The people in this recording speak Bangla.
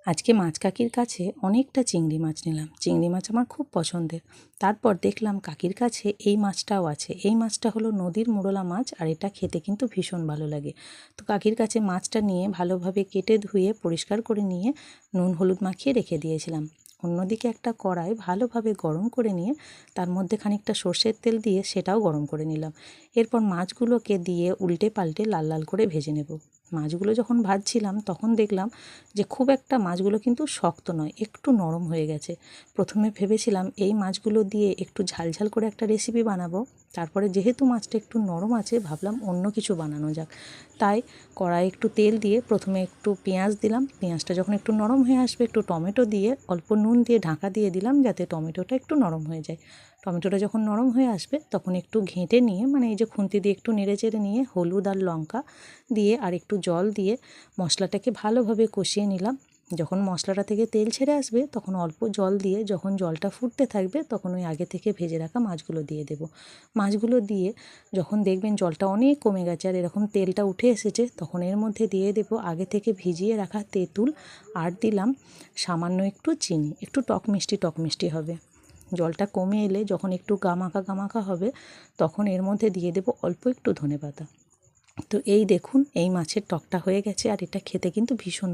আজকে মাছ কাকির কাছে অনেকটা চিংড়ি মাছ নিলাম। চিংড়ি মাছ আমার খুব পছন্দের। তারপর দেখলাম কাকির কাছে এই মাছটাও আছে। এই মাছটা হলো নদীর মোরলা মাছ, আর এটা খেতে কিন্তু ভীষণ ভালো লাগে। তো কাকির কাছে মাছটা নিয়ে ভালোভাবে কেটে ধুয়ে পরিষ্কার করে নিয়ে নুন হলুদ মাখিয়ে রেখে দিয়েছিলাম। অন্যদিকে একটা কড়াই ভালোভাবে গরম করে নিয়ে তার মধ্যে খানিকটা সর্ষের তেল দিয়ে সেটাও গরম করে নিলাম। এরপর মাছগুলোকে দিয়ে উল্টে পাল্টে লাল লাল করে ভেজে নেব। মাছগুলো যখন ভাজছিলাম তখন দেখলাম যে খুব একটা মাছগুলো কিন্তু শক্ত নয়, একটু নরম হয়ে গেছে। প্রথমে ভেবেছিলাম এই মাছগুলো দিয়ে একটু ঝালঝাল করে একটা রেসিপি বানাবো। তারপরে যেহেতু মাছটা একটু নরম আছে, ভাবলাম অন্য কিছু বানানো যাক। তাই কড়াই একটু তেল দিয়ে প্রথমে একটু পেঁয়াজ দিলাম। পেঁয়াজটা যখন একটু নরম হয়ে আসবে, একটু টমেটো দিয়ে অল্প নুন দিয়ে ঢাকা দিয়ে দিলাম যাতে টমেটোটা একটু নরম হয়ে যায়। টমেটোটা যখন নরম হয়ে আসবে তখন একটু ঘেঁটে নিয়ে, মানে এই যে খুন্তি দিয়ে একটু নেড়ে চেড়ে নিয়ে হলুদ আর লঙ্কা দিয়ে আর একটু জল দিয়ে মশলাটাকে ভালোভাবে কষিয়ে নিলাম। যখন মশলাটা থেকে তেল ছেড়ে আসবে তখন অল্প জল দিয়ে, যখন জলটা ফুটতে থাকবে তখন ওই আগে থেকে ভেজে রাখা মাছগুলো দিয়ে দেব। মাছগুলো দিয়ে যখন দেখবেন জলটা অনেক কমে গেছে আর এরকম তেলটা উঠে এসেছে, তখন এর মধ্যে দিয়ে দেব আগে থেকে ভিজিয়ে রাখা তেঁতুল, আর দিলাম সামান্য একটু চিনি। একটু টক মিষ্টি হবে। জলটা কমে এলে যখন একটু গামাখা গামাখা হবে তখন এর মধ্যে দিয়ে দেব অল্প একটু ধনেপাতা। তো এই দেখুন, এই মাছের টকটা হয়ে গেছে আর এটা খেতে কিন্তু ভীষণ